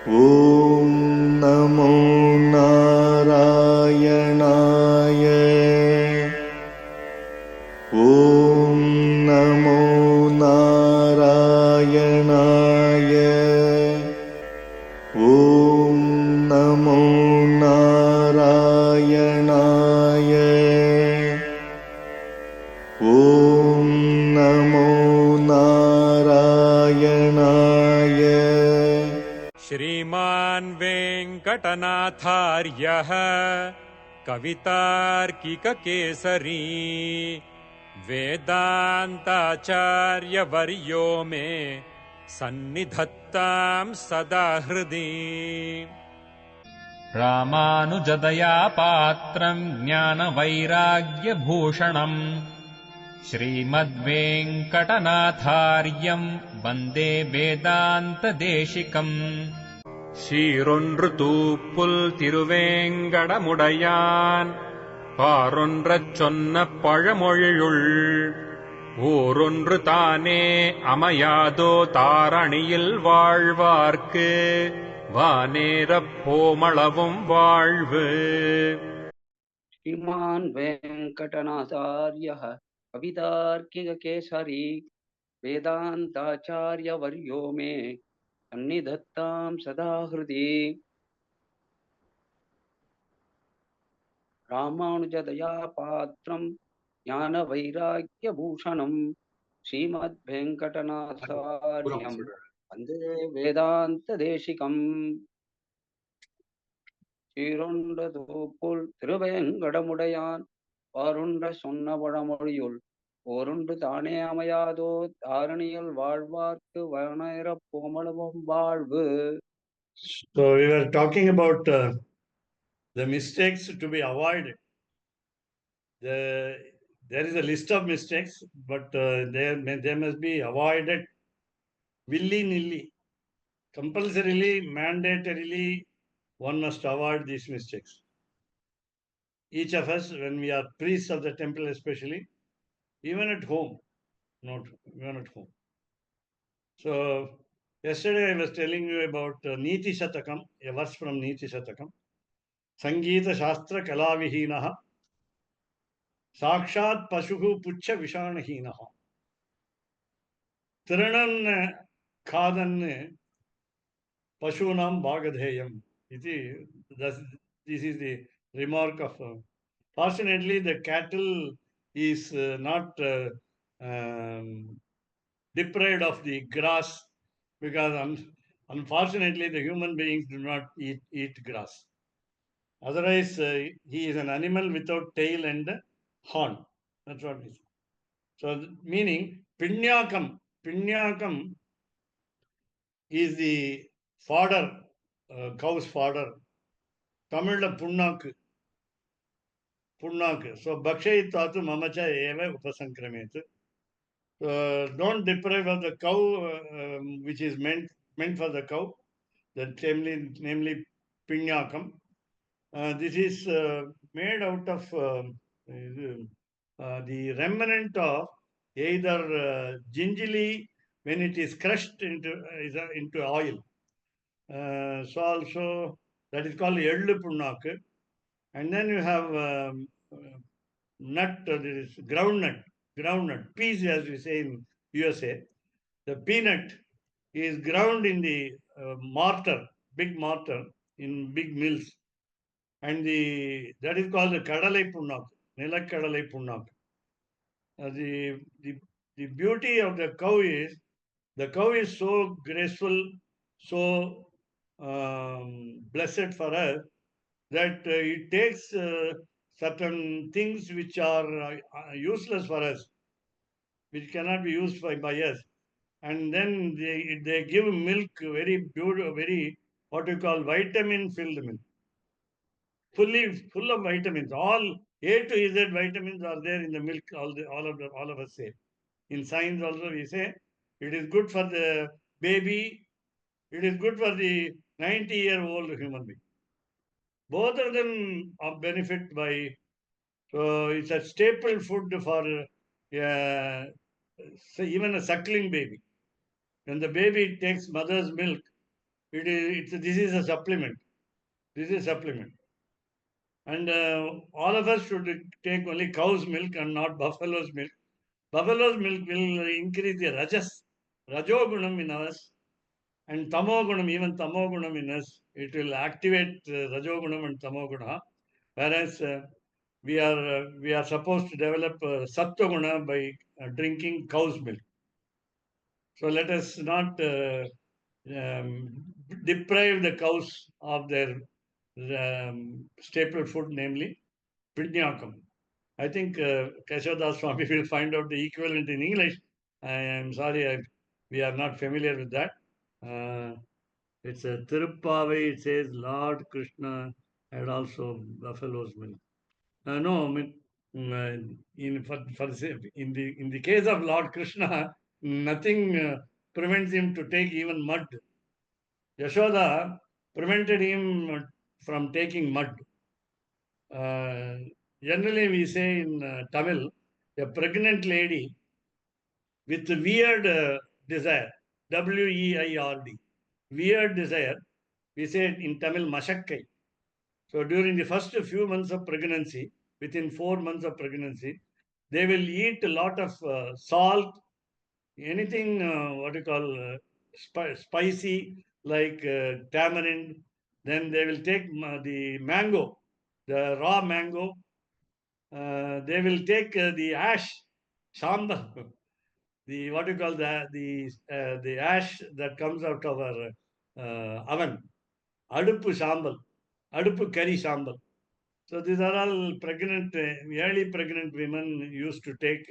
ॐ नमो नारायणाय। ॐ नमो नारायणाय। ॐ नमो नारायणाय। ॐ नमो नारायणाय। श्रीमान् वेङ्कटनाथार्यः कवितार्किककेसरी वेदान्ताचार्यवर्यो मे सन्निधत्तां सदा हृदि। रामानुजदया पात्रम् ज्ञानवैराग्यभूषणम् श्रीमद्वेङ्कटनाथार्यम् वन्दे वेदान्तदेशिकम्। சீரொன்று தூப்புல் திருவேங்கடமுடையான் பாரொன்றச் சொன்ன பழமொழியுள் ஊரொன்று தானே அமையாதோ தாரணியில் வாழ்வார்க்கு வானேரப் போமளவும் வாழ்வு. श्रीमान् वेङ्कटनाथार्यः कवितार्किककेसरी वेदान्ताचार्यवर्यो मे सन्निधत्तां सदा हृदि। रामानुजदयापात्रं ज्ञानवैराग्यभूषणं श्रीमद्वेङ्कटनाथार्यं वन्दे वेदान्तदेशिकम्। சீரொன்ற தூப்புல் திருவேங்கடமுடையான் வாருன்ற சொன்ன பழமொழியுள் ஓரொன்று தானே அமையாதோ தாரணியில் வாழ்வார்க்கு வனேரப் போமளவும் வாழ்வு. So we were talking about the mistakes to be avoided. There is a list of mistakes, but they must be avoided willy-nilly. Compulsorily, mandatorily, one must avoid these mistakes. Each of us, when we are priests of the temple especially, even at home, not even at home. So yesterday I was telling you about Niti Shatakam, a verse from Niti Shatakam. Sangeeta Shastra Kalavihinaha Sakshat Pashuhu Pucha Vishanahinaha. Tiranan Khadan Pashunam Bhagadheyam. This is the remark of. Fortunately, the cattle is not deprived of the grass because unfortunately the human beings do not eat grass. Otherwise, he is an animal without tail and horn. That's what it is. So, meaning, Pinyakam is the fodder, cow's fodder. Tamil Punnak. So, Bhakshayitatu Mamacha Eva Upasankramet. Don't deprive of the cow, which is meant for the cow, namely Pinyakam. This is made out of the remnant of either gingerly when it is crushed into oil. So also that is called Edlu Punnak. And then you have nut, there is groundnut, peas as we say in USA. The peanut is ground in the mortar, big mortar in big mills. And that is called the Kadalai Punnak, Nilakadalai Punnak. The beauty of the cow is so graceful, so blessed for us that it takes certain things which are useless for us, which cannot be used by us. And then they give milk, very beautiful, very what you call vitamin-filled milk. Full of vitamins. All A to Z vitamins are there in the milk. All of us say. In science also we say it is good for the baby. It is good for the 90-year-old human being. Both of them are benefit by. So it's a staple food for even a suckling baby. When the baby takes mother's milk, This is a supplement. This is supplement. And all of us should take only cow's milk and not buffalo's milk. Buffalo's milk will increase the rajogunam in us, and tamogunam, even tamogunam in us. It will activate rajogunam and tamoguna. Whereas we are supposed to develop sattva by drinking cow's milk. So let us not deprive the cows of their staple food, namely Pidnyakam. I think Kashodas Swami will find out the equivalent in English. I am sorry, we are not familiar with that. It's a Tirupavai, it says Lord Krishna had also buffalo's milk. No, I mean, in the case of Lord Krishna, nothing prevents him to take even mud. Yashoda prevented him from taking mud. Uh, Generally, we say in Tamil, a pregnant lady with weird desire, weird, weird desire, we say in Tamil, mashakkai. So during the first few months of pregnancy, within 4 months of pregnancy, they will eat a lot of salt, anything what you call spicy like tamarind. Then they will take the mango, the raw mango. They will take the ash, sambar, the what you call the ash that comes out of our oven, adupu sambal, adupu curry sambal. So these are all pregnant, early pregnant women used to take,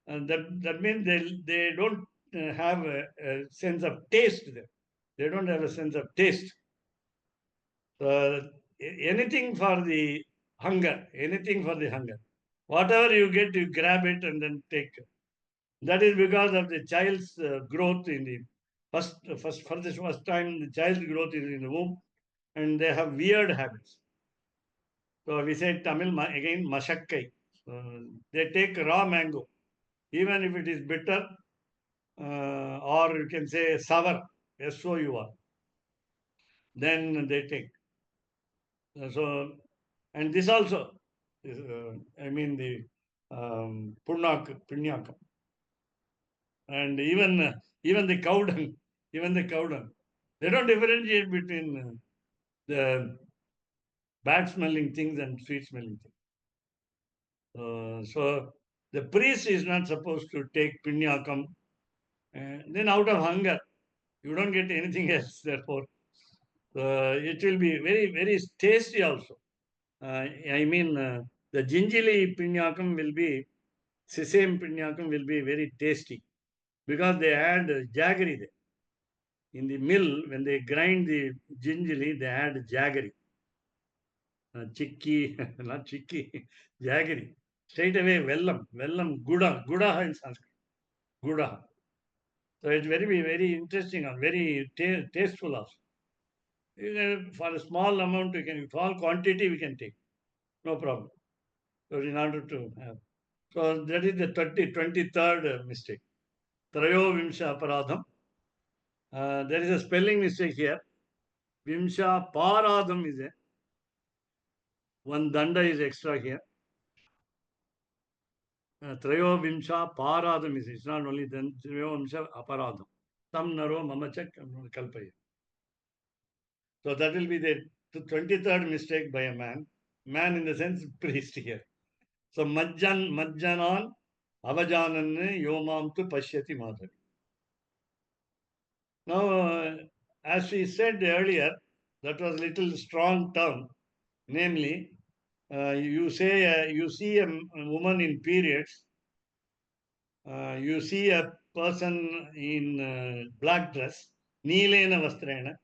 and that means they don't have a sense of taste there. They don't have a sense of taste. Anything for the hunger, anything for the hunger. Whatever you get, you grab it and then take. That is because of the child's growth in the for the first time, the child's growth is in the womb, and they have weird habits. So we say Tamil again mashakkai. So they take raw mango, even if it is bitter, or you can say sour, sour. Then they take. So, and this also, is, I mean the punyakam, and even the cow dung, even the cow dung. They don't differentiate between the bad smelling things and sweet smelling things. So the priest is not supposed to take pinyakam. Then out of hunger, you don't get anything else. Therefore, it will be very, very tasty also. I mean, the gingerly pinyakam will be, sesame pinyakam will be very tasty because they add jaggery there. In the mill, when they grind the gingerly, they add jaggery. Chikki, not chikki, jaggery. Straight away, vellam, guda in Sanskrit, guda. So it's very, very interesting and very tasteful also. For a small amount, we can, small quantity we can take, no problem. So in order to have. So that is the 23rd mistake. Trayo Vimsha Aparadham. There is a spelling mistake here. Vimsha Paradham is a one danda is extra here. Trayo Vimsha Paradham is it's not only then Trayo Vimsha Aparadham. Tam Naro Mamachak Kalpaya. So that will be the 23rd mistake by a man. Man in the sense priest here. So Majjanan Avajananne Yomam tu Pashyati Madhavi. Now, as we said earlier, that was a little strong term. Namely, you see a woman in periods, you see a person in black dress, Neelena Vastrena.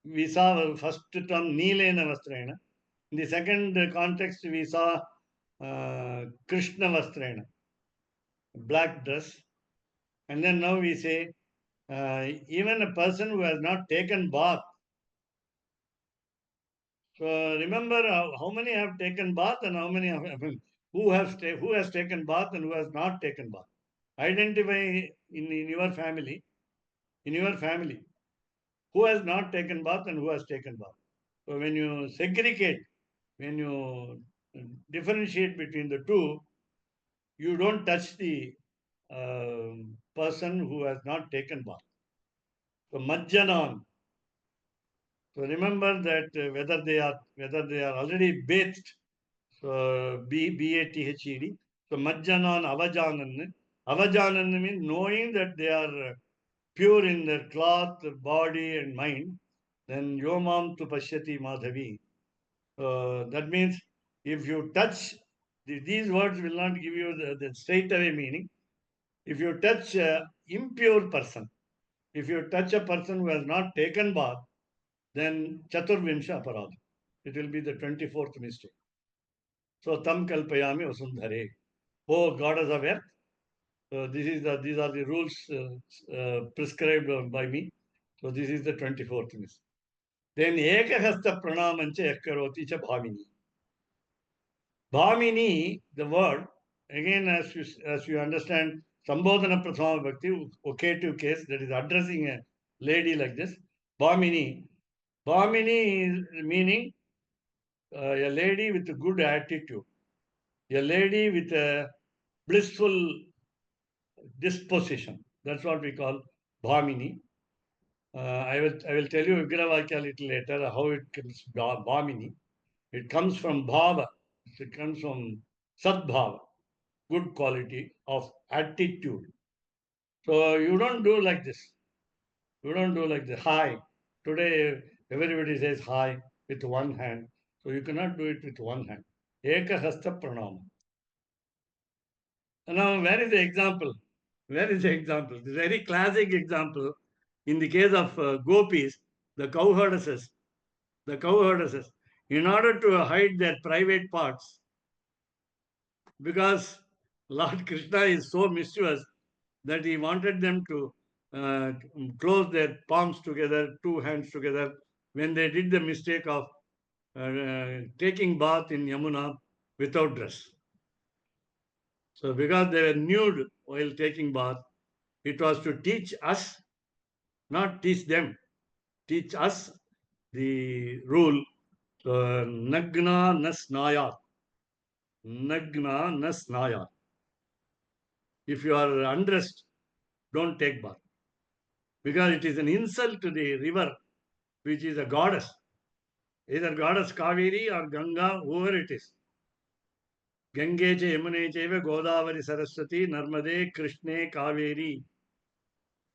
We saw first term Neelena Vastrena. In the second context, we saw Krishna Vastrena, black dress. And then now we say, even a person who has not taken bath. So remember how many have taken bath and how many have, who has taken bath and who has not taken bath. Identify in your family, who has not taken bath and who has taken bath. So when you segregate, when you differentiate between the two, you don't touch the person who has not taken bath. So Majjanan. So remember that whether they are already bathed. So Bathed. So Majjanan Avajanan. Avajanan means knowing that they are pure in their cloth, body, and mind. Then Yomam tu Pashyati Madhavi. That means if you touch, these words will not give you the straight away meaning. If you touch a impure person, if you touch a person who has not taken bath, then Chaturvimsha Aparad. It will be the 24th mistake. So Tam Kalpayami Vasundhare. Oh goddess of earth, these are the rules prescribed by me. So this is the 24th mistake. Then Ekahasta Pranamancha Ekkaroti Cha Bhamini. Bhamini, the word, again, as you understand, Sambodhana Prathama Bhakti, vocative case, that is addressing a lady like this. Bhamini. Bhamini is meaning a lady with a good attitude, a lady with a blissful disposition. That's what we call Bhamini. I will tell you Vigravakya a little later how it comes Bhamini. It comes from Bhava. It comes from Sadbhava, good quality of attitude. So you don't do like this. You don't do like this. Hi. Today everybody says hi with one hand. So you cannot do it with one hand. Ekahasta pranama. Now, where is the example? Where is the example? The very classic example in the case of gopis, the cowherdesses. The cowherdesses, in order to hide their private parts, because Lord Krishna is so mischievous that he wanted them to close their palms together, two hands together, when they did the mistake of taking bath in Yamuna without dress. So because they were nude while taking bath, it was to teach us, not teach them, teach us the rule, Nagna Nasnayat. Nagna Nasnayat. If you are undressed, don't take bath. Because it is an insult to the river, which is a goddess. Either goddess Kaveri or Ganga, whoever it is. Gange che Yamune cheva Godavari Saraswati Narmade Krishne Kaveri.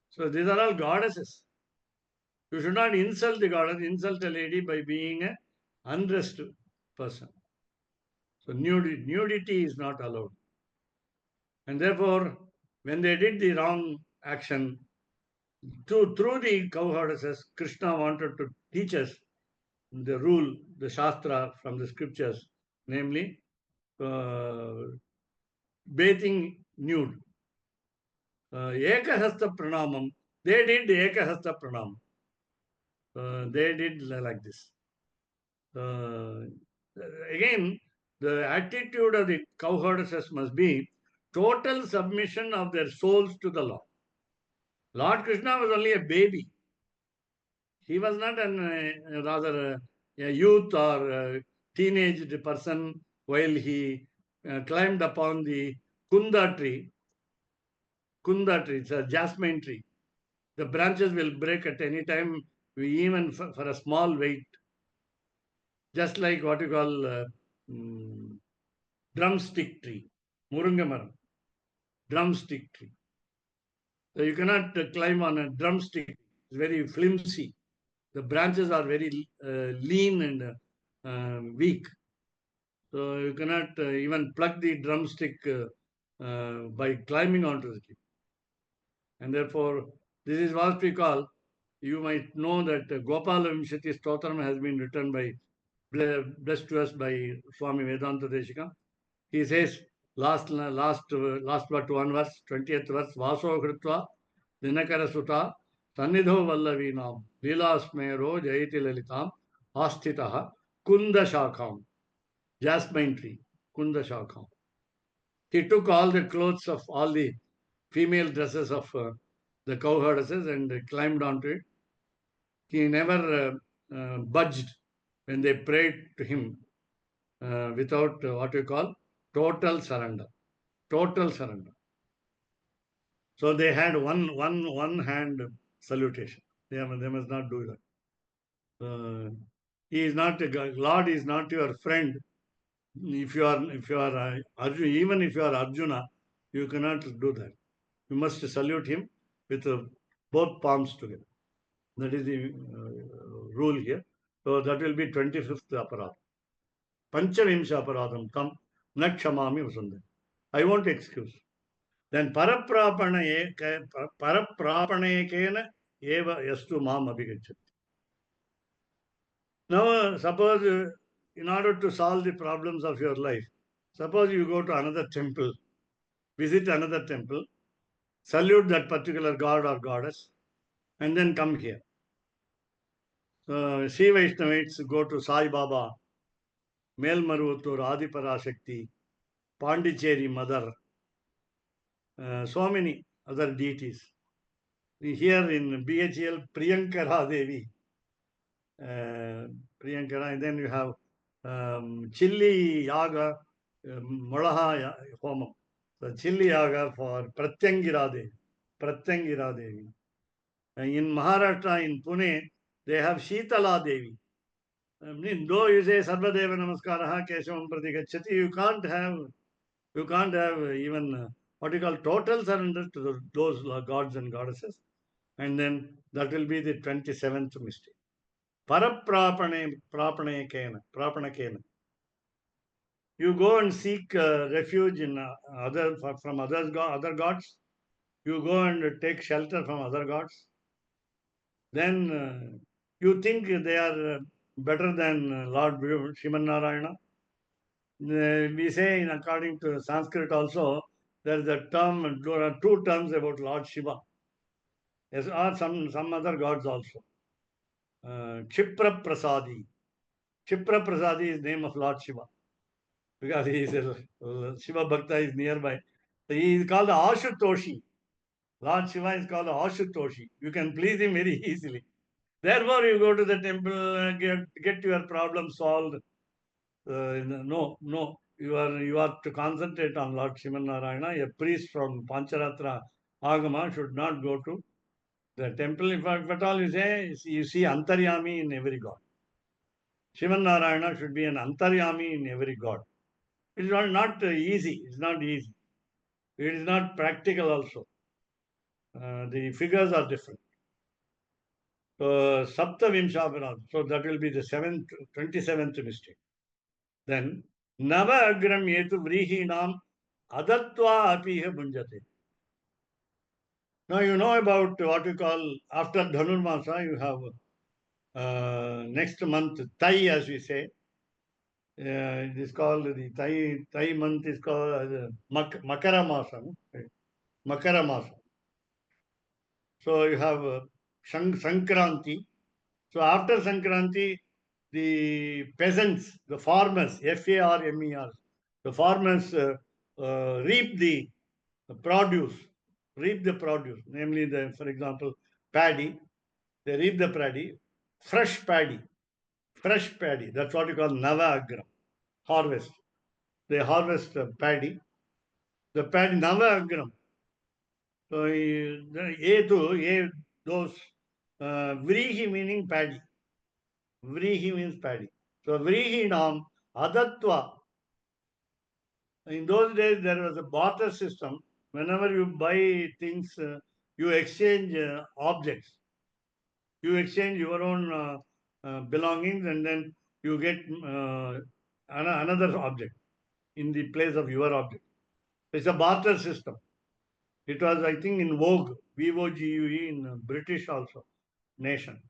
So these are all goddesses. You should not insult the goddess, insult a lady by being an undressed person. So nudity is not allowed. And therefore, when they did the wrong action, through the cowherdesses, Krishna wanted to teach us the rule, the Shastra from the scriptures, namely bathing nude. Ekahasta pranamam. They did Ekahasta pranam. They did like this. Again, the attitude of the cowherdesses must be total submission of their souls to the Lord. Lord Krishna was only a baby. He was not rather a youth or a teenaged person while he climbed upon the Kunda tree. Kunda tree, it's a jasmine tree. The branches will break at any time, even for a small weight. Just like what you call drumstick tree, Murungamaram, drumstick tree. So you cannot climb on a drumstick. It's very flimsy. The branches are very lean and weak. So you cannot even pluck the drumstick by climbing onto the tree. And therefore, this is what we call, you might know that Gopala Vimshati Stotram has been written by, blessed to us by Swami Vedanta Deshika. He says, last but one verse, 20th verse, Vaso Kritva, Dinakara Sutta, Sannidho Vallavinam, Lilasmero Jayati Lalitam, Astitaha, Kunda Shakham, jasmine tree, Kunda Shakham. He took all the clothes of all the female dresses of the cowherdesses and climbed onto it. He never budged when they prayed to him without what we call total surrender. Total surrender. So they had one hand salutation. They must not do that. He is not Lord is not your friend. If you are Arjuna, even if you are Arjuna, you cannot do that. You must salute him with both palms together. That is the rule here. So that will be 25th aparadha. Panchavimsha aparadham tam nakshamami vasundam. I won't excuse. Then paraprapanekena eva yastu mam abhigachat. Now, suppose in order to solve the problems of your life, suppose you go to another temple, visit another temple, salute that particular god or goddess, and then come here. Sri Vaishnavites go to Sai Baba, Melmarutur, Adiparashakti, Pondicherry Mother, so many other deities. Here in BHL, Priyankara Devi, Priyankara, and then you have Chilli Yaga, Molaha Homam. The Chilli Yaga for Pratyangira Devi. Pratyangira Devi. In Maharashtra, in Pune, they have Shitala Devi. Though you say Sarvadeva Namaskaraha Keshavam Prati Gacchati, you can't have even what you call total surrender to those gods and goddesses. And then that will be the 27th mistake. Prapanakena. You go and seek refuge in from other gods. You go and take shelter from other gods. Then you think they are better than Lord Sriman Narayana. We say, in according to Sanskrit also, there is a term, there are two terms about Lord Shiva. Yes, or some other gods also. Kshipra Prasadi. Kshipra Prasadi is the name of Lord Shiva. Because he is Shiva Bhakta is nearby. So he is called Ashutoshi. Lord Shiva is called Ashutoshi. You can please him very easily. Therefore, you go to the temple, get your problem solved. No. You are to concentrate on Lord Sriman Narayana. A priest from Pancaratra Agama should not go to the temple. If at all you see Antaryami in every god. Sriman Narayana should be an Antaryami in every god. It is not easy. It's not easy. It is not practical also. The figures are different. So, Sapta Vimshaparad. So that will be the 27th mistake. Then, Nava Agram Yetu Vrihinam Adatva Apiha Bunjate. Now you know about what we call, after Dhanurmasa, you have next month, Tai as we say. It is called, the Tai month is called Makara Masa. Makara Masa. So you have Sankranti. So after Sankranti, the peasants, the farmers, Farmer, the farmers reap the produce, namely for example, paddy. They reap the paddy, fresh paddy. That's what you call Nava Agram, harvest. They harvest paddy. The paddy Nava Agram. So those Vrihi meaning paddy. Vrihi means paddy. So Vrihi nam adatva. In those days there was a barter system. Whenever you buy things, you exchange objects. You exchange your own belongings and then you get another object in the place of your object. It's a barter system. It was, I think, in vogue, VOGUE in British also nation.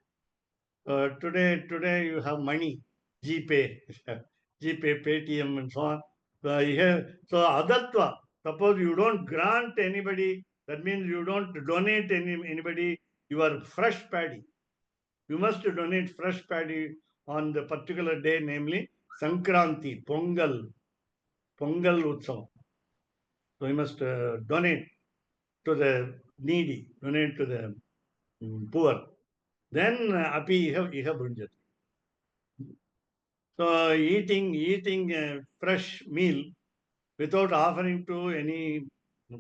Today you have money, GPay, Paytm, and so on. So adatva. Suppose you don't grant anybody, that means you don't donate anybody your fresh paddy. You must donate fresh paddy on the particular day, namely Sankranti, Pongal Utsavam. So you must donate to the needy, donate to the poor. then api iha brunjati. So eating a fresh meal without offering to any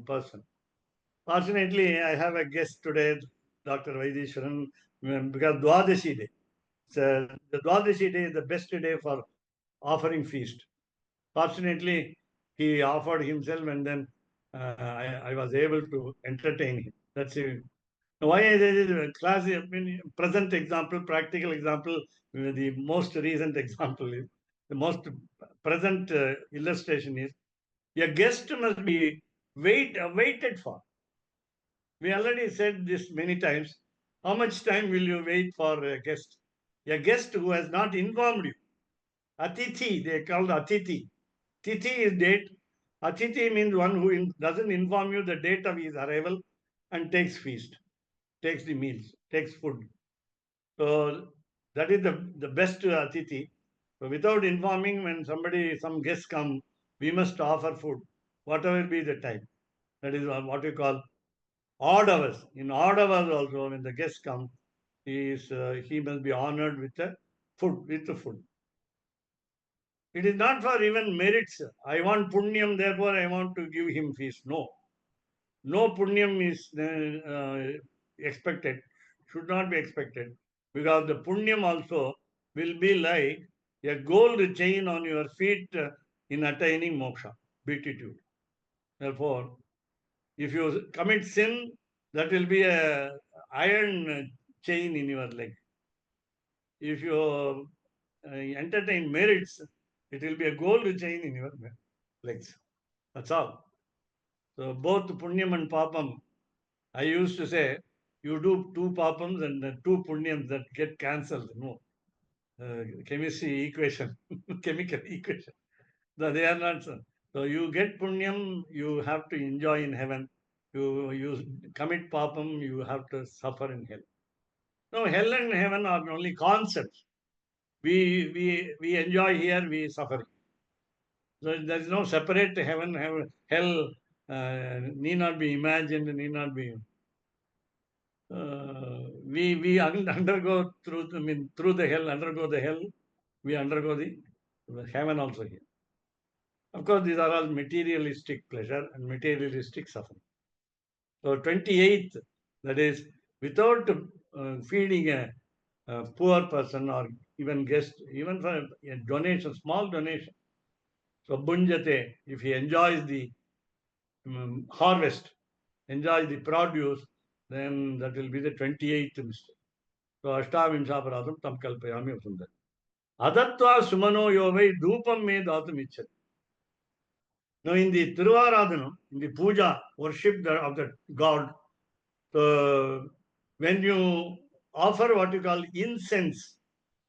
person. Fortunately, I have a guest today, Dr. Vaidishwaran, because Dwadashi day. So the Dwadashi day is the best day for offering feast. Fortunately, he offered himself, and then I was able to entertain him. That's it. Why is it class? I mean, present example, practical example, the most recent example is the most present illustration is a guest must be waited for. We already said this many times. How much time will you wait for a guest? A guest who has not informed you. Atithi, they called Atithi. Tithi is date. Atithi means one who doesn't inform you the date of his arrival and takes feast, takes the meals, takes food. So that is the best Atithi. So without informing, when some guests come, we must offer food, whatever be the time. That is what we call odd hours. In odd hours also, when the guests come, he must be honored with the food. It is not for even merits. I want punyam, therefore I want to give him feast. No punyam is expected, should not be expected, because the punyam also will be like a gold chain on your feet in attaining moksha, beatitude. Therefore, if you commit sin, that will be a iron chain in your leg. If you entertain merits, it will be a gold chain in your legs. That's all. So both punyam and papam, I used to say, you do two papams and two punyams that get cancelled. No. Chemistry equation, chemical equation. No, they are not so. So you get punyam, you have to enjoy in heaven. You commit papam, you have to suffer in hell. No, hell and heaven are only concepts. We enjoy here, we suffer. So there is no separate heaven, hell need not be imagined, need not be. We undergo through. I mean, through the hell, undergo the hell. We undergo the heaven also here. Of course, these are all materialistic pleasure and materialistic suffering. So 28th, that is, without feeding a poor person or even guest, even for a donation, small donation. So bunjate, if he enjoys the harvest, enjoys the produce, then that will be the 28th mistake. So Ashtavinshaparadam tam kalpayami sundar. Adatva sumano yovai dhupam me datum ichat. Now in the Tiruvaradhanam, in the puja, worship of the god, when you offer what you call incense,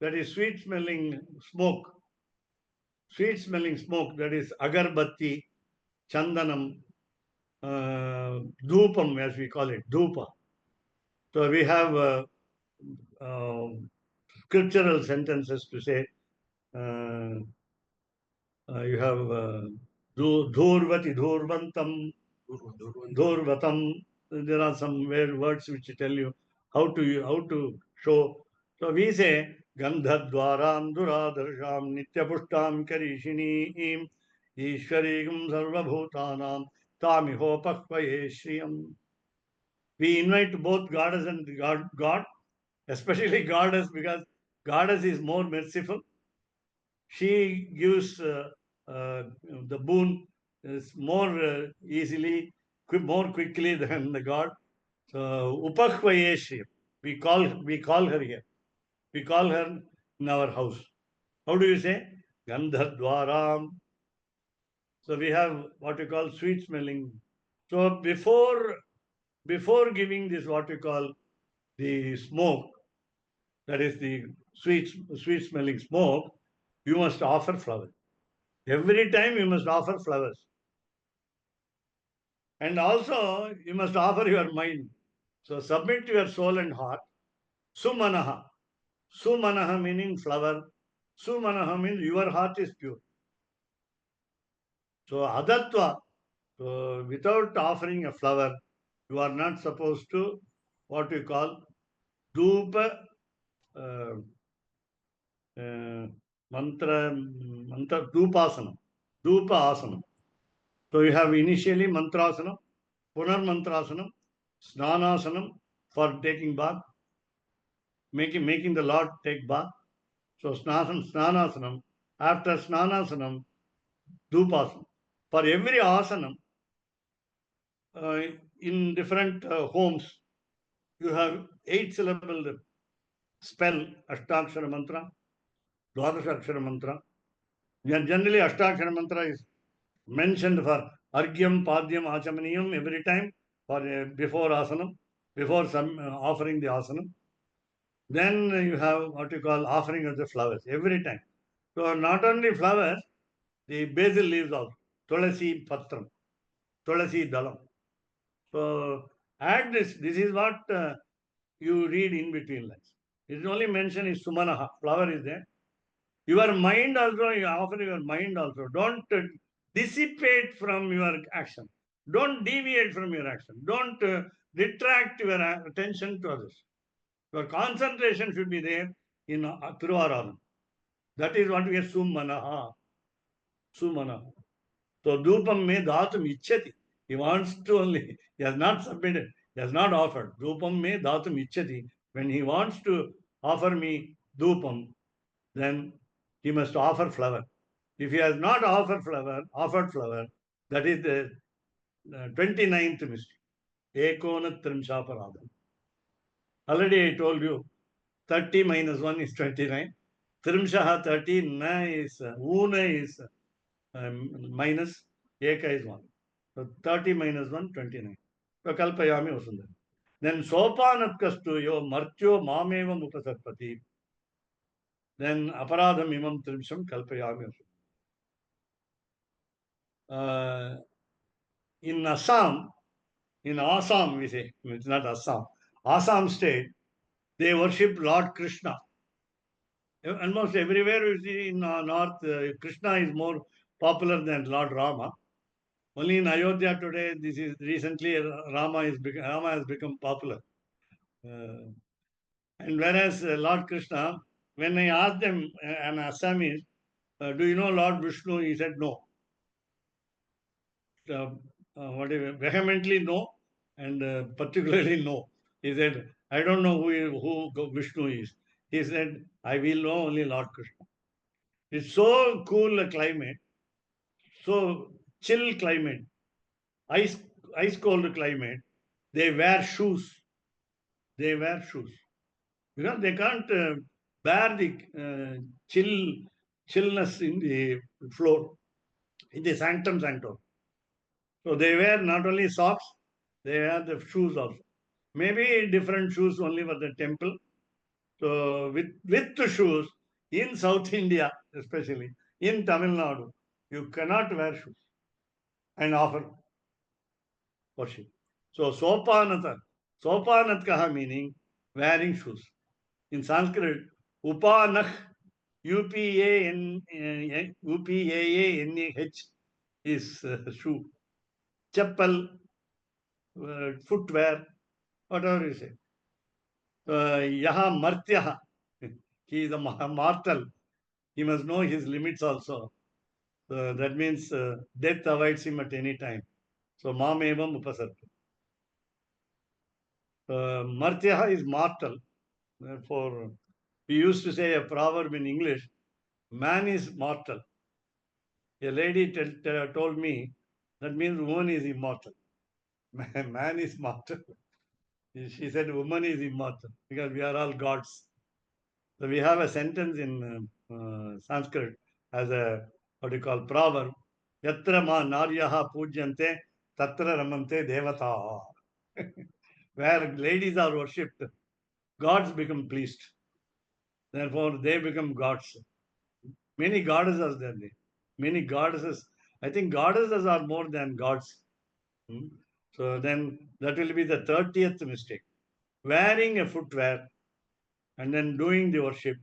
that is sweet smelling smoke, that is agarbatti, chandanam, dhupam as we call it, dhupa. So we have scriptural sentences to say, you have dhurvati dhurvantam, dhurvatam. There are some words which tell you how to show. So we say gandhadvaram duradarsham nityapushtam karishini ishwarigam sarvabhutanam tamihopakvaye shriyam. We invite both goddess and God, especially goddess, because goddess is more merciful. She gives the boon is more easily, more quickly than the God. So Upakvayeshri, we call her here. We call her in our house. How do you say? Gandhadwaram. So we have what we call sweet smelling. So before giving this what we call the smoke, that is the sweet smelling smoke, you must offer flowers. Every time you must offer flowers. And also you must offer your mind. So submit your soul and heart. Sumanaha. Sumanaha meaning flower. Sumanaha means your heart is pure. So adatva. So without offering a flower, you are not supposed to what we call dhupa mantra dhupasana, dhupa asana. So you have initially mantrasana, punar mantrasanam, snanasanam for taking bath, making the Lord take bath. So snanasanam. After snanasanam, dhupasana. For every asanam, in different homes, you have 8-syllable spell, Ashtakshara mantra, Dwadashakshara mantra. Generally, Ashtakshara mantra is mentioned for Argyam, Padyam, Achamaniyam every time for before asanam, before some offering the asanam. Then you have what you call offering of the flowers every time. So not only flowers, the basil leaves also, Tulasi Patram, Tulasi Dalam. So add this. This is what you read in between lines. It is only mentioned is Sumanaha, flower is there. Your mind also, you offer your mind also. Don't dissipate from your action. Don't deviate from your action. Don't detract your attention to others. Your concentration should be there in Thiruvaradhan. That is what we are Sumanaha. Sumanaha. So Dhupam me dhatum ichchati. He wants to only, he has not submitted, he has not offered. Dhupam me dhatum ichchati. When he wants to offer me dhupam, then he must offer flower. If he has not offered flower, that is the 29th mistake. Ekona Trimshaparadam. Already I told you, 30 minus 1 is 29. Trimshaha 30, na is, una is minus, eka is 1. So 30 minus 1, 29. So kalpayami vasundha. Then sopanat kastu yo martyo mamevam upasarpati. Then aparadham imam trimsham kalpayami vasundha. In Assam, we say, it's not Assam, Assam state, they worship Lord Krishna. Almost everywhere you see in north, Krishna is more popular than Lord Rama. Only in Ayodhya today, this is recently Rama has become popular. And whereas Lord Krishna, when I asked them, an Assamese, do you know Lord Vishnu? He said no. Vehemently no, and particularly no. He said, I don't know who Vishnu is. He said, I will know only Lord Krishna. It's so cool a climate, so chill climate, ice cold climate. They wear shoes. They wear shoes. Because they can't bear the chillness in the floor, in the sanctum sanctum. So they wear not only socks, they wear the shoes also. Maybe different shoes only for the temple. So with the shoes, in South India, especially in Tamil Nadu, you cannot wear shoes and offer worship. So sopanatkaha meaning wearing shoes. In Sanskrit, upanah, Upaanah is shoe. Chappal, footwear, whatever you say. Yaha martyaha, he is a mortal. He must know his limits also. That means death awaits him at any time. So mamevam upasarpa. Martyaha is mortal. Therefore, we used to say a proverb in English, man is mortal. A lady told me, that means woman is immortal. Man is mortal. She said woman is immortal because we are all gods. So we have a sentence in Sanskrit as a, what you call, proverb. Yatra ma naryaha pujyante, tatra ramante devata. Where ladies are worshipped, gods become pleased. Therefore, they become gods. Many goddesses are there. Many goddesses. I think goddesses are more than gods. So then that will be the 30th mistake. Wearing a footwear and then doing the worship.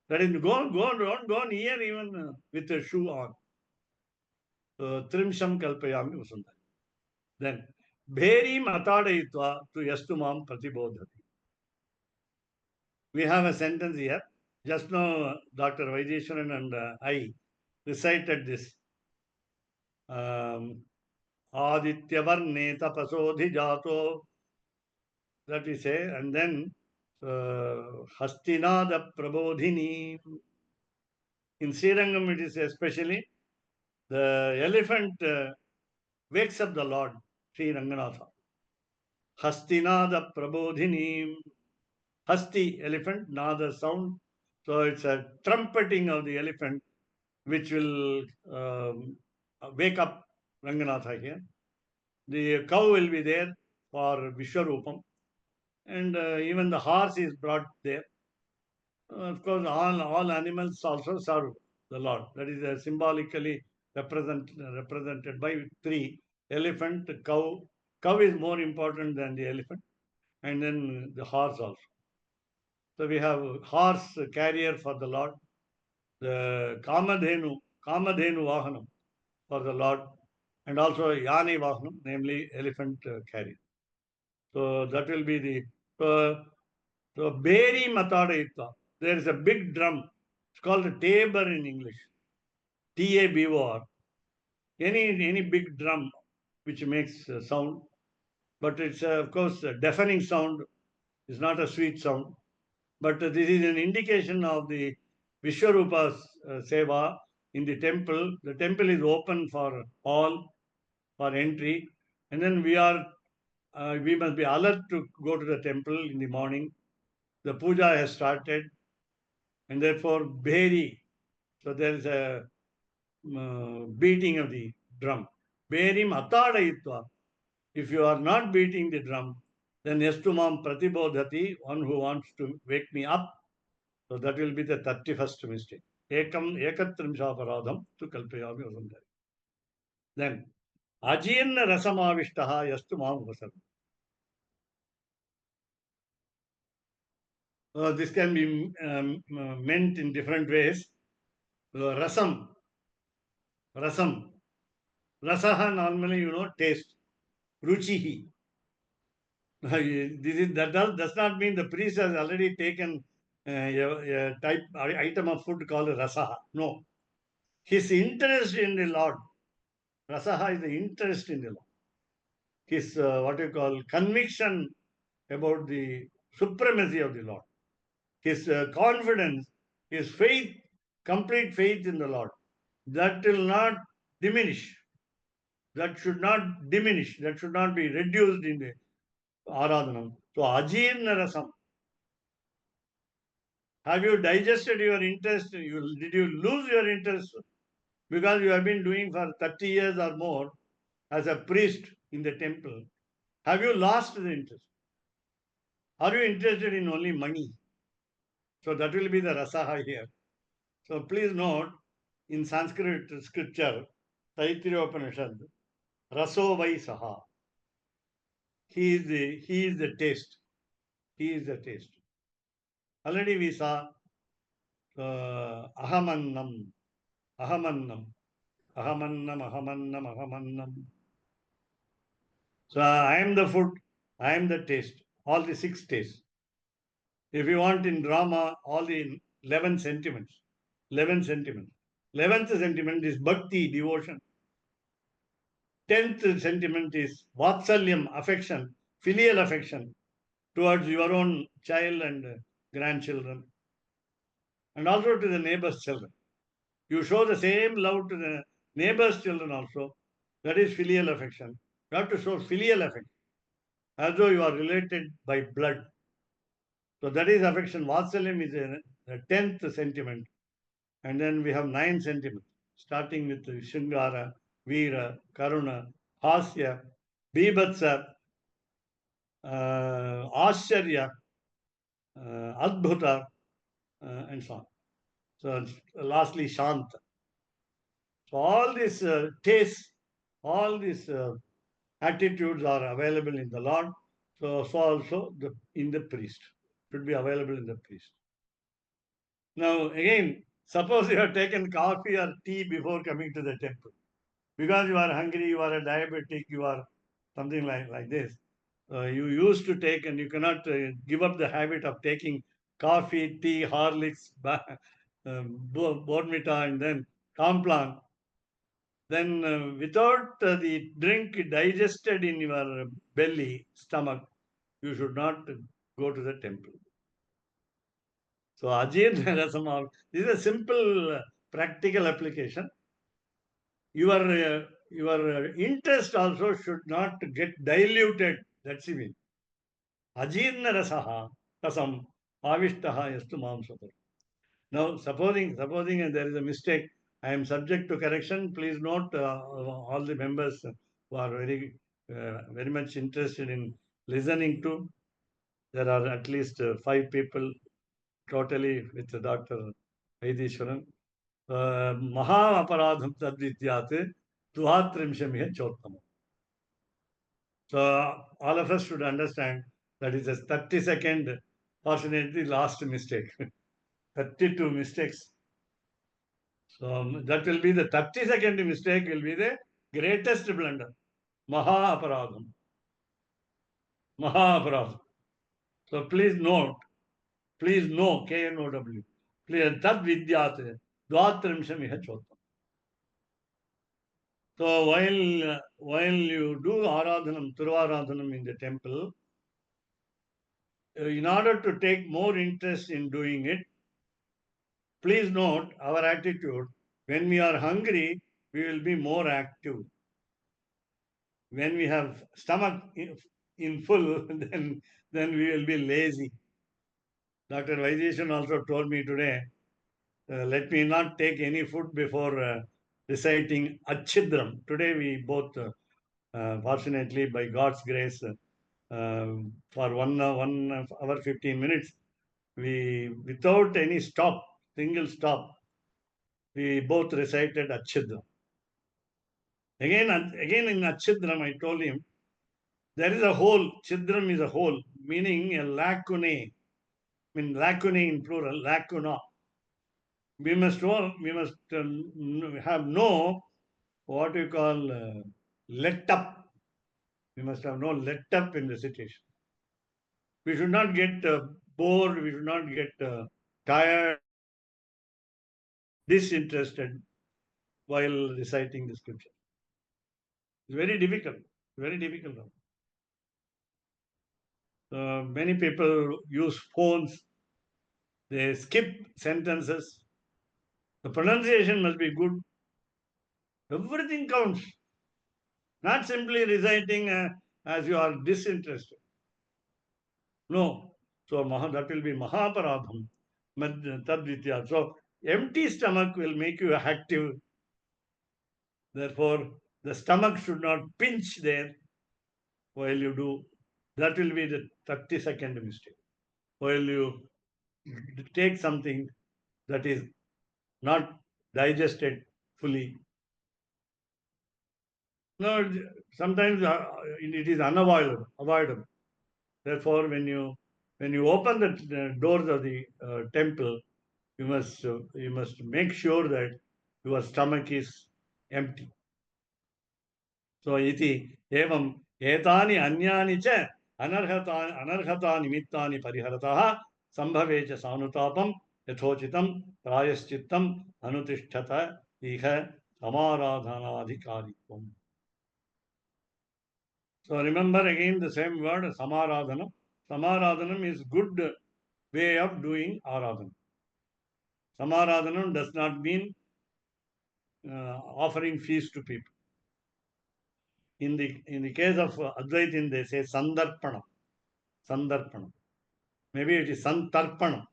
That is, go on here even with a shoe on. Trimsham kalpayami vasunda. Then, bherim atadayitva tu yastumam pratibodhati. We have a sentence here. Just now, Dr. Vaideshwaran and I recited this. Adityavarne tapasodhi jato, that we say, and then Hastinada Prabodhini. In Srirangam, it is especially the elephant wakes up the Lord, Sri Ranganatha. Hastinada Prabodhini. Hasti, elephant, Nada sound. So it's a trumpeting of the elephant which will wake up Ranganatha here. The cow will be there for Vishwarupam. And even the horse is brought there. Of course, all animals also serve the Lord. That is symbolically represented by three: elephant, cow. Cow is more important than the elephant, and then the horse also. So we have horse carrier for the Lord, the Kamadhenu Vahanam for the Lord, and also Yani Vahanam, namely elephant carrier. So that will be the so Beri Matadayutta. There is a big drum. It's called a tabor in English. TABOR. Any big drum which makes sound, but it's of course a deafening sound. It's not a sweet sound. But this is an indication of the Vishwarupa's seva in the temple. The temple is open for all for entry, and then we must be alert to go to the temple in the morning. The puja has started, and therefore Bheri. So there is a beating of the drum. Berim atadayitva. If you are not beating the drum, then yastumam pratibodhati, one who wants to wake me up. So that will be the 31st mistake. Ekam ekatrimshaparadham to kalpayami vasandari. Then ajirna rasamavishtaha yastumam vasam. This can be meant in different ways. Rasam. Rasaha normally, taste. Ruchihi. That does not mean the priest has already taken a type item of food called rasaha. No. His interest in the Lord. Rasaha is the interest in the Lord. His, what you call, conviction about the supremacy of the Lord. His confidence, his faith, complete faith in the Lord. That will not diminish. That should not diminish. That should not be reduced in the Aradhanam. So, Ajirna Rasam. Have you digested your interest? Did you lose your interest? Because you have been doing for 30 years or more as a priest in the temple. Have you lost the interest? Are you interested in only money? So that will be the rasaha here. So please note, in Sanskrit scripture, Taittiriya Upanishad, raso vai saha. He is the taste. He is the taste. Already we saw ahamannam, ahamannam, ahamannam, ahamannam, ahamannam. So I am the food, I am the taste, all the 6 tastes. If you want in drama, all the 11 sentiments. 11 sentiments. 11th sentiment is bhakti, devotion. 10th sentiment is vatsalyam, affection, filial affection towards your own child and grandchildren, and also to the neighbor's children. You show the same love to the neighbor's children also. That is filial affection. You have to show filial affection, as though you are related by blood. So that is affection. Vatsalyam is the 10th sentiment. And then we have 9 sentiments, starting with Shringara, Veera, Karuna, Hasya, Bibhatsa, Ashcharya, Adbhuta, and so on. So lastly, Shanta. So all these tastes, all these attitudes are available in the Lord. So also in the priest. Should be available in the priest. Now again, suppose you have taken coffee or tea before coming to the temple. Because you are hungry, you are a diabetic, you are something like this. You used to take, and you cannot give up the habit of taking coffee, tea, Horlicks, Bormita, and then Complan, then without the drink digested in your belly, stomach, you should not go to the temple. So Ajirna Rasam, this is a simple practical application. Your interest also should not get diluted. That's the mean. Ajirna Rasaha Rasam Avishtaha Yastu Mamsatar. Now, supposing there is a mistake, I am subject to correction. Please note, all the members who are very much interested in listening to. There are at least 5 people totally with Dr. Vaidishwaran. Maha aparadham tadvidyat duhatrimshamiha chottam. So all of us should understand that is a 30-second, fortunately, last mistake. 32 mistakes. So that will be the 30-second mistake will be the greatest blunder. Maha aparadham. Maha aparadham. So please note, please know, K-N-O-W. Please, tad vidyate, dvatrimshamiha chottam. So while you do aradhanam, Tiruvaradhanam in the temple, in order to take more interest in doing it, please note our attitude. When we are hungry, we will be more active. When we have stomach in full, then we will be lazy. Dr. Vaidishan also told me today, let me not take any food before reciting Achidram. Today we both, fortunately by God's grace, for 1 hour 15 minutes, we, without any stop, single stop, we both recited Achidram. Again in Achidram, I told him, there is a hole, Chidram is a hole, meaning a lacunae. I mean, lacunae in plural, lacuna. We must have no, what you call, let up. We must have no let up in the situation. We should not get bored, we should not get tired, disinterested while reciting the scripture. It's very difficult, very difficult. Many people use phones, they skip sentences. The pronunciation must be good. Everything counts. Not simply reciting as you are disinterested. No. So that will be Mahaparadham. Tadvitya. So empty stomach will make you active. Therefore, the stomach should not pinch there while you do. That will be the 30-second mistake. While you take something that is not digested fully. No, sometimes it is unavoidable. Therefore, when you open the doors of the temple, you must make sure that your stomach is empty. So iti evam etani anyani cha anarhata nimittani pariharataha sambhave cha sanutapam yathochitam prayaschittam anutishtata iha samaradhanadhikaritam. So remember again the same word, samaradhanam. Samaradhanam is good way of doing aradhanam. Samaradhanam does not mean offering feast to people. In the case of Advaitin, they say sandarpanam. Sandarpanam. Maybe it is santarpanam.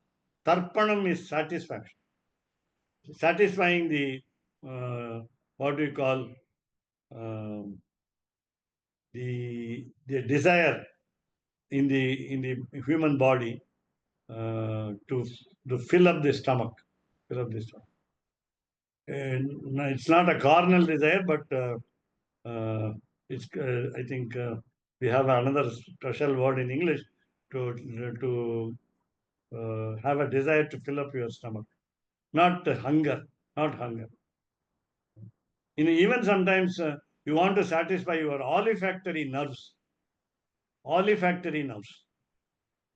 Tarpanam is satisfaction. Satisfying the what do you call the desire in the human body to fill up the stomach. Fill up the stomach. It's not a carnal desire, but it's. I think we have another special word in English to have a desire to fill up your stomach, not hunger, not hunger. Even sometimes you want to satisfy your olfactory nerves. Olfactory nerves.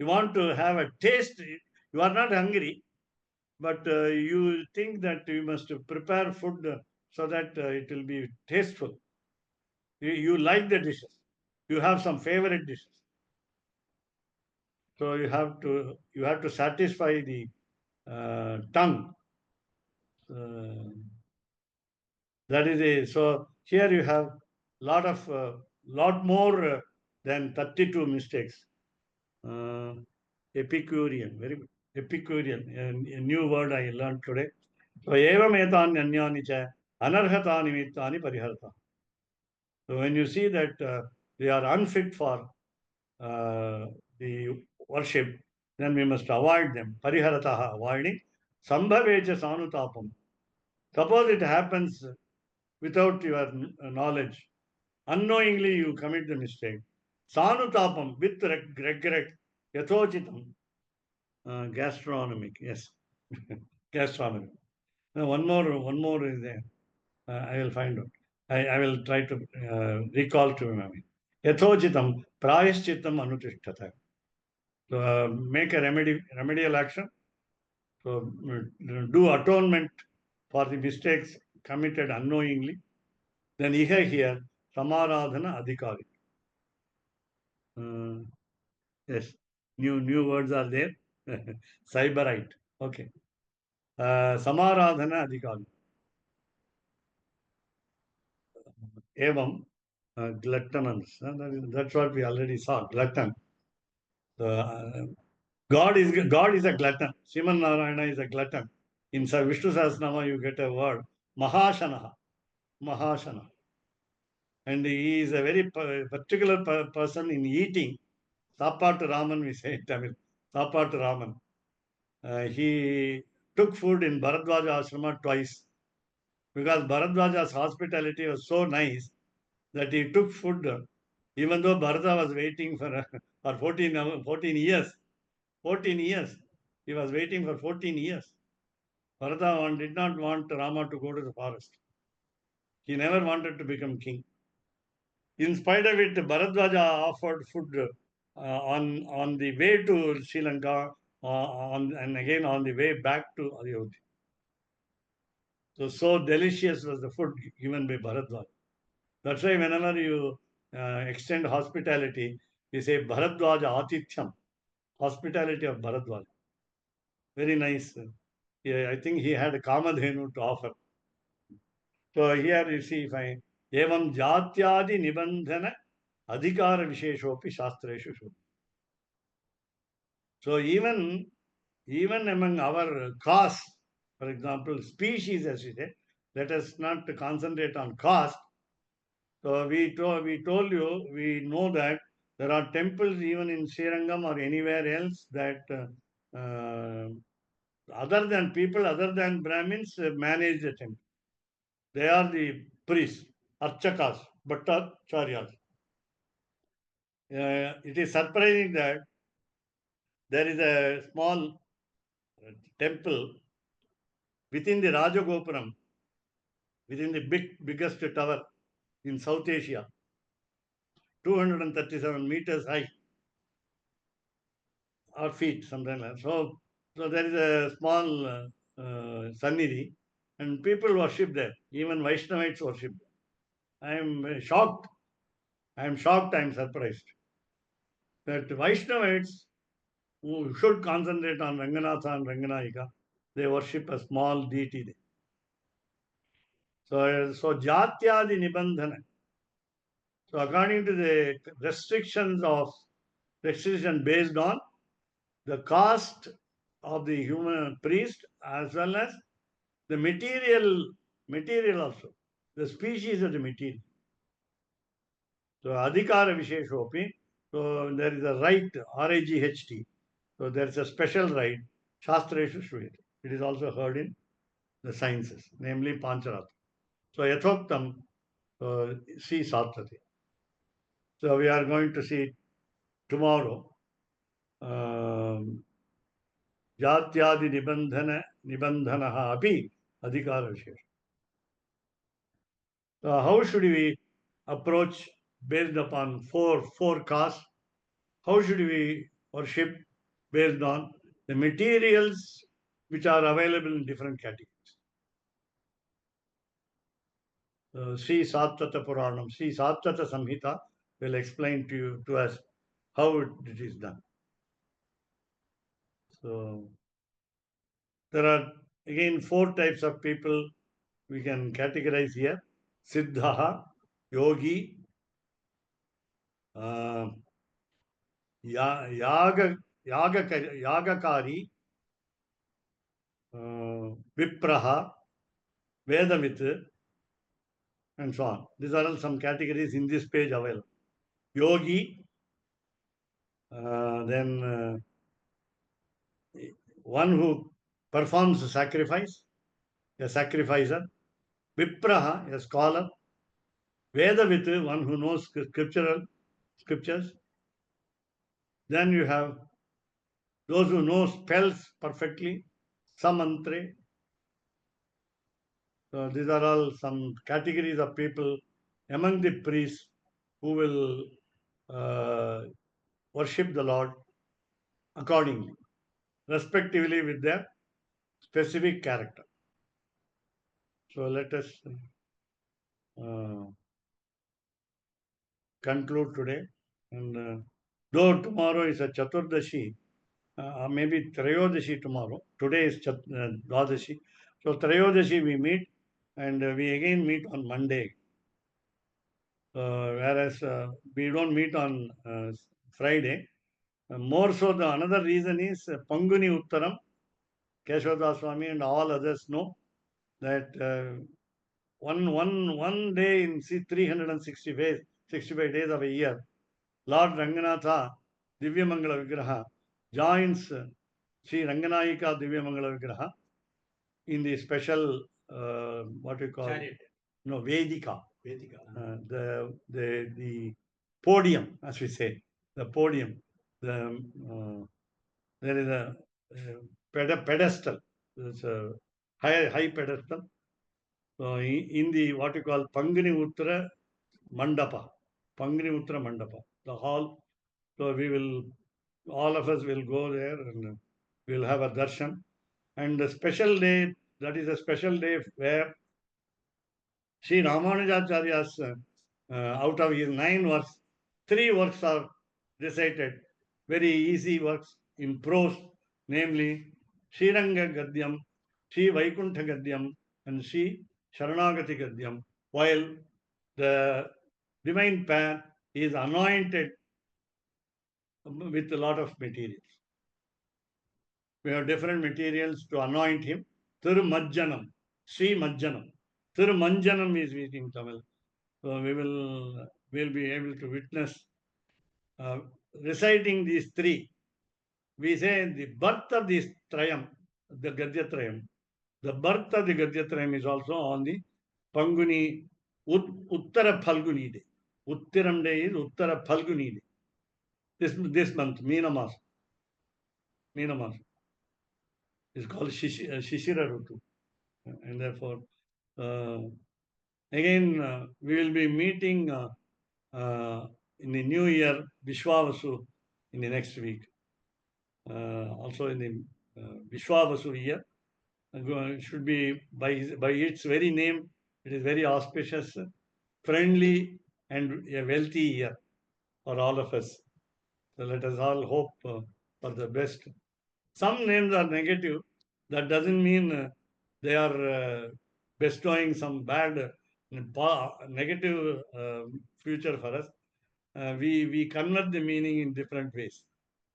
You want to have a taste. You are not hungry, but you think that you must prepare food so that it will be tasteful. You like the dishes. You have some favorite dishes. So you have to satisfy the tongue. That is a so here you have lot more than 32 mistakes. Epicurean, very good. Epicurean, a new word I learned today. So evam etani anyani cha anarhata nimittani pariharta. So when you see that they are unfit for the worship, then we must avoid them. Pariharataha, avoiding. Sambhavecha sanutapam. Suppose it happens without your knowledge. Unknowingly you commit the mistake. Sanutapam, with regret. Yathochitam. Gastronomic, yes. Gastronomic. Now one more is there. I will find out. I will try to recall to memory. Yathochitam prayashchitam anutishtata. So make a remedial action. So do atonement for the mistakes committed unknowingly. Then here samaradhana adhikari. Yes, new words are there. Cyberite. Okay. Samaradhana adhikari. Evam gluttonance. That's what we already saw. Glutton. God is a glutton. Sriman Narayana is a glutton. In Vishnu Sahasranama you get a word. Mahashanaha. Mahashana. And he is a very particular person in eating. Sapatu Raman, we say in Tamil. Sapatu Raman. He took food in Bharadwaja Ashrama twice. Because Bharadwaja's hospitality was so nice that he took food, even though Bharata was waiting for 14 years. 14 years. He was waiting for 14 years. Bharata did not want Rama to go to the forest. He never wanted to become king. In spite of it, Bharadwaja offered food on the way to Sri Lanka and again on the way back to Ayodhya. So delicious was the food given by Bharadwaja. That's why whenever you extend hospitality, we say Bharadwaja Atithyam, hospitality of Bharadwaja. Very nice. Yeah, I think he had a Kamadhenu to offer. So here you see, if I evam jatyadi nibandhana adhikara visheshopi shastreshu. So even among our caste, for example, species, as we say, let us not concentrate on caste. So we told you, we know that there are temples even in Srirangam or anywhere else that other than people, other than Brahmins, manage the temple. They are the priests, archakas, bhattacharyas. It is surprising that there is a small temple within the Rajagopuram, within the biggest tower in South Asia, 237 meters high, or feet, something like that. So there is a small Sannidhi, and people worship there. Even Vaishnavites worship there. I am shocked. I am surprised that Vaishnavites who should concentrate on Ranganatha and Ranganayika, they worship a small deity there. So Jatyadi Nibandhana. So according to the restriction based on the caste of the human priest as well as the material also, the species of the material. So adhikara visheshopi, so there is a right, RIGHT. So there is a special right, shastreshu shruyate. It is also heard in the sciences, namely Pancaratra. So yathoktam, see satvati. So we are going to see tomorrow जात्यादि निबंधनः अपि अधिकार विशेष. How should we approach based upon four castes? How should we worship based on the materials which are available in different categories. Sri Sattata Puranam, Sri Sattata Samhita will explain to us how it is done. So there are again 4 types of people we can categorize here: Siddha, Yogi, Yagakari, Vipraha, Vedavit, and so on. These are all some categories in this page available. Yogi, then one who performs a sacrifice, a sacrificer. Vipraha, a scholar. Vedavit, one who knows scriptures. Then you have those who know spells perfectly. Samantre. So these are all some categories of people among the priests who will worship the Lord accordingly, respectively with their specific character. So let us conclude today. And though tomorrow is a Chaturdashi, maybe Trayodashi tomorrow. Today is Dwadashi. So Trayodashi we meet, and we again meet on Monday. Whereas we don't meet on Friday. More so, the another reason is Panguni Uttaram. Keshavdas Swami and all others know that one day in 65 days of a year, Lord Ranganatha Divyamangala Vigraha joins Sri Ranganayika Divyamangala Vigraha in the special what we call Vedika. The podium, as we say, the podium. There is a pedestal. There's a high pedestal. So in the what you call Pangani Uttara Mandapa, the hall. So all of us will go there and we'll have a darshan. And the special day, that is a special day where Sri Ramanujacharya's out of his 9 works, 3 works are recited, very easy works in prose, namely Sriranga Gadyam, Sri Vaikuntha Gadyam, and Sri Sharanagati Gadyam, while the divine path is anointed with a lot of materials. We have different materials to anoint him. Thirumajjanam, Sri Majjanam. Thirumanjanam is in Tamil. So we'll be able to witness reciting these 3. We say the birth of this Trayam, the Gadyatrayam. The birth of the Gadyatrayam is also on the Panguni Uttara Phalguni day. Uttiram day is Uttara Phalguni day. This month, Meena Mas is called Shishira Rutu. And therefore, again, we will be meeting in the new year, Vishwavasu, in the next week. Also in the Vishwavasu year, should be by its very name, it is very auspicious, friendly, and a wealthy year for all of us. So let us all hope for the best. Some names are negative. That doesn't mean they are bestowing some bad, negative future for us. We convert the meaning in different ways.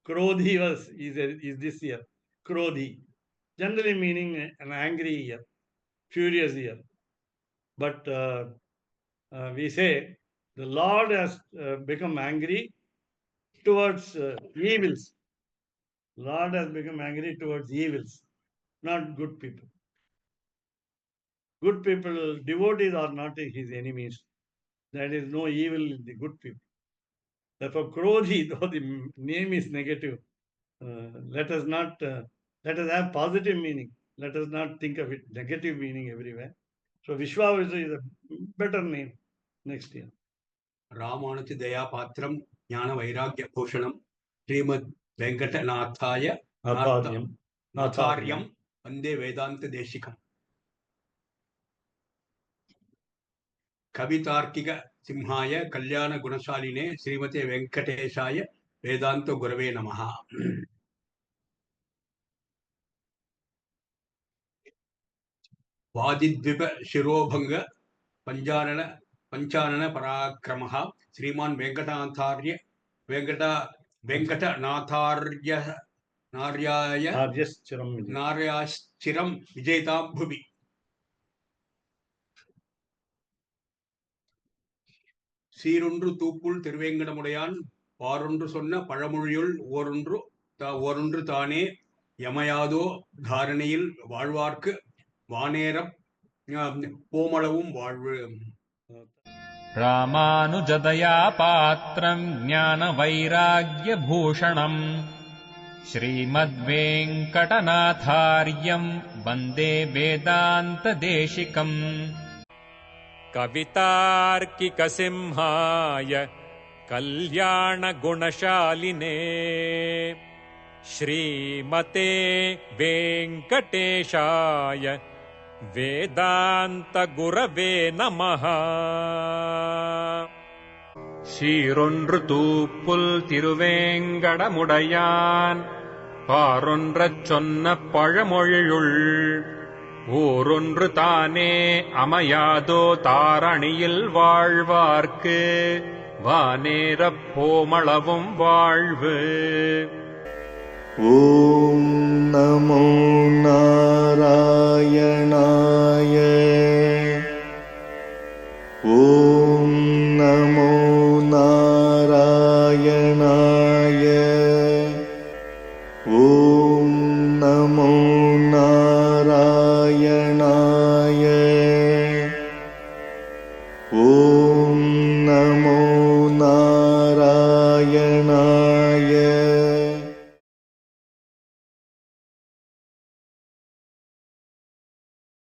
Krodhi is this year. Krodhi, generally meaning an angry year, furious year. But we say the Lord has become angry towards evils. Lord has become angry towards evils, not good people. Good people, devotees are not his enemies. There is no evil in the good people. Therefore, Krodhi, though the name is negative, let us have positive meaning. Let us not think of it negative meaning everywhere. So Vishwavasu is a better name next year. Ramanuj दया पात्रम ज्ञान वैराग्य भूषणम श्रीमद् वेंकटनाथाय नाथार्यं नाथार्यं वन्दे वेदान्तदेशिकम् कवितार्किक सिंहाय कल्याण गुणशालिने श्रीमते वेंकटेशाय वेदांत गुरवे नमः। वादिद्विप शिरोभंग पंचानन पराक्रमः श्रीमान वेंकटनाथार्य वेंकटनाथार्य नार्याश्चिरं विजेतां भुवि। சீரொன்று தூப்புள் திருவேங்கடமுடையான் பாரொன்று சொன்ன பழமொழியுள் ஓரொன்று தானே யமயாதோ தாரணையில் வாழ்வார்க்கு வானேரப் போமளவும் வாழ்வு. ராமானுஜதயா பாத்திரம் ஞான வைராக்யபூஷணம் ஸ்ரீமத்வேங்கடநாதார்யம் வந்தே வேதாந்ததேசிகம். कवितार्किकसिंहाय कल्याणगुणशालिने श्रीमते वेङ्कटेशाय वेदान्तगुरवे नमः. சீரொன்று தூப்புல் திருவேங்கடமுடையான் பாரொன்றச் சொன்ன பழமொழியுள் ஊரொன்று தானே அமையாதோ தாரணியில் வாழ்வார்க்கு வானேரப் போமளவும் வாழ்வு. ஓம் நமோ நாராயணாய. ஓம் நமோ நாராயணாய. ஓம் நமோ நாராயணாய. ஓம்